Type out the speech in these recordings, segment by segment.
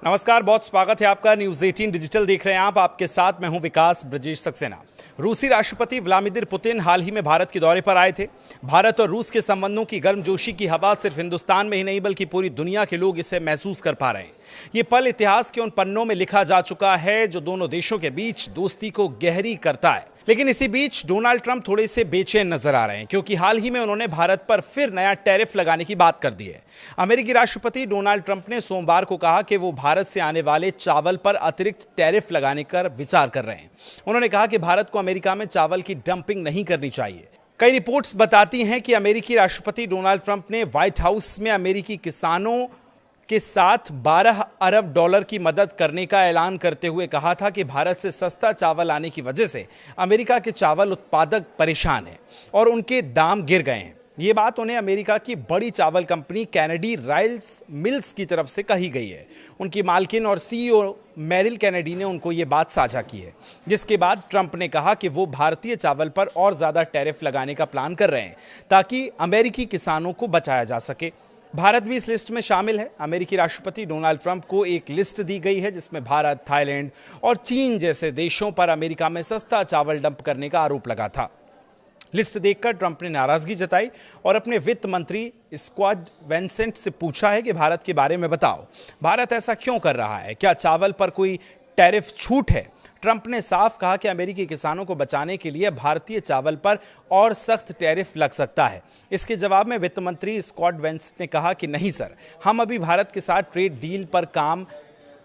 नमस्कार, बहुत स्वागत है आपका। न्यूज 18 डिजिटल देख रहे हैं आप। आपके साथ मैं हूं विकास ब्रजेश सक्सेना। रूसी राष्ट्रपति व्लादिमीर पुतिन हाल ही में भारत के दौरे पर आए थे। भारत और रूस के संबंधों की गर्मजोशी की हवा सिर्फ हिंदुस्तान में ही नहीं बल्कि पूरी दुनिया के लोग इसे महसूस कर पा रहे हैं। ये पल इतिहास के उन पन्नों में लिखा जा चुका है जो दोनों देशों के बीच दोस्ती को गहरी करता है। लेकिन इसी बीच डोनाल्ड ट्रंप थोड़े से बेचैन नजर आ रहे हैं क्योंकि हाल ही में उन्होंने भारत पर फिर नया टैरिफ लगाने की बात कर दी है। अमेरिकी राष्ट्रपति डोनाल्ड ट्रंप ने सोमवार को कहा कि वो भारत से आने वाले चावल पर अतिरिक्त टैरिफ लगाने का विचार कर रहे हैं। उन्होंने कहा कि भारत को अमेरिका में चावल की डंपिंग नहीं करनी चाहिए। कई रिपोर्ट्स बताती हैं कि अमेरिकी राष्ट्रपति डोनाल्ड ट्रंप ने व्हाइट हाउस में अमेरिकी किसानों के साथ 12 अरब डॉलर की मदद करने का ऐलान करते हुए कहा था कि भारत से सस्ता चावल आने की वजह से अमेरिका के चावल उत्पादक परेशान हैं और उनके दाम गिर गए हैं। ये बात उन्हें अमेरिका की बड़ी चावल कंपनी कैनेडी राइस मिल्स की तरफ से कही गई है। उनकी मालकिन और सीईओ मेरिल कैनेडी ने उनको ये बात साझा की है, जिसके बाद ट्रंप ने कहा कि वो भारतीय चावल पर और ज़्यादा टैरिफ लगाने का प्लान कर रहे हैं ताकि अमेरिकी किसानों को बचाया जा सके। भारत भी इस लिस्ट में शामिल है। अमेरिकी राष्ट्रपति डोनाल्ड ट्रंप को एक लिस्ट दी गई है जिसमें भारत, थाईलैंड और चीन जैसे देशों पर अमेरिका में सस्ता चावल डंप करने का आरोप लगा था। लिस्ट देखकर ट्रंप ने नाराजगी जताई और अपने वित्त मंत्री स्कॉट बेसेंट से पूछा है कि भारत के बारे में बताओ, भारत ऐसा क्यों कर रहा है? क्या चावल पर कोई टैरिफ छूट है? ट्रंप ने साफ कहा कि अमेरिकी किसानों को बचाने के लिए भारतीय चावल पर और सख्त टैरिफ लग सकता है। इसके जवाब में वित्त मंत्री स्कॉट बेसेंट ने कहा कि नहीं सर, हम अभी भारत के साथ ट्रेड डील पर काम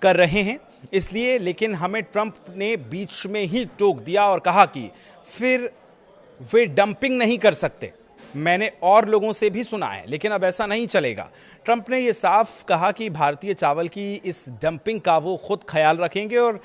कर रहे हैं इसलिए, लेकिन हमें ट्रंप ने बीच में ही टोक दिया और कहा कि फिर वे डंपिंग नहीं कर सकते। मैंने और लोगों से भी सुना है, लेकिन अब ऐसा नहीं चलेगा। ट्रंप ने यह साफ कहा कि भारतीय चावल की इस डंपिंग का वो खुद ख्याल रखेंगे और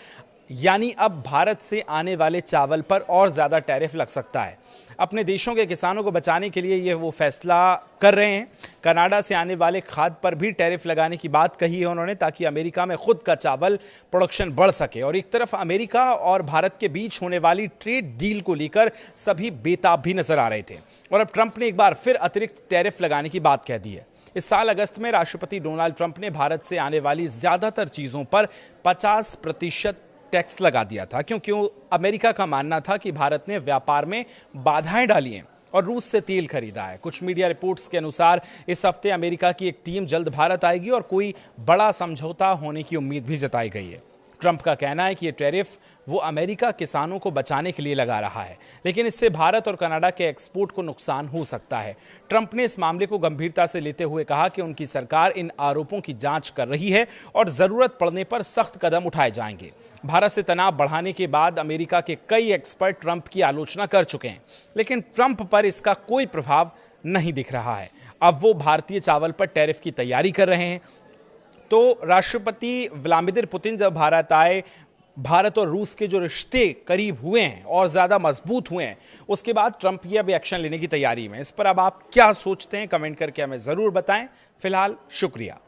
यानी अब भारत से आने वाले चावल पर और ज़्यादा टैरिफ लग सकता है। अपने देशों के किसानों को बचाने के लिए ये वो फैसला कर रहे हैं। कनाडा से आने वाले खाद पर भी टैरिफ लगाने की बात कही है उन्होंने, ताकि अमेरिका में खुद का चावल प्रोडक्शन बढ़ सके। और एक तरफ अमेरिका और भारत के बीच होने वाली ट्रेड डील को लेकर सभी बेताब भी नजर आ रहे थे और अब ट्रंप ने एक बार फिर अतिरिक्त टैरिफ लगाने की बात कह दी है। इस साल अगस्त में राष्ट्रपति डोनाल्ड ट्रंप ने भारत से आने वाली ज्यादातर चीजों पर 50% टैक्स लगा दिया था क्योंकि अमेरिका का मानना था कि भारत ने व्यापार में बाधाएं डाली हैं और रूस से तेल खरीदा है। कुछ मीडिया रिपोर्ट्स के अनुसार इस हफ्ते अमेरिका की एक टीम जल्द भारत आएगी और कोई बड़ा समझौता होने की उम्मीद भी जताई गई है। ट्रंप का कहना है कि ये टैरिफ वो अमेरिका किसानों को बचाने के लिए लगा रहा है, लेकिन इससे भारत और कनाडा के एक्सपोर्ट को नुकसान हो सकता है। ट्रंप ने इस मामले को गंभीरता से लेते हुए कहा कि उनकी सरकार इन आरोपों की जांच कर रही है और जरूरत पड़ने पर सख्त कदम उठाए जाएंगे। भारत से तनाव बढ़ाने के बाद अमेरिका के कई एक्सपर्ट ट्रंप की आलोचना कर चुके हैं, लेकिन ट्रंप पर इसका कोई प्रभाव नहीं दिख रहा है। अब वो भारतीय चावल पर टैरिफ की तैयारी कर रहे हैं। तो राष्ट्रपति व्लादिमीर पुतिन जब भारत आए, भारत और रूस के जो रिश्ते करीब हुए हैं और ज़्यादा मजबूत हुए हैं, उसके बाद ट्रंप ये अब एक्शन लेने की तैयारी में। इस पर अब आप क्या सोचते हैं, कमेंट करके हमें ज़रूर बताएं। फिलहाल शुक्रिया।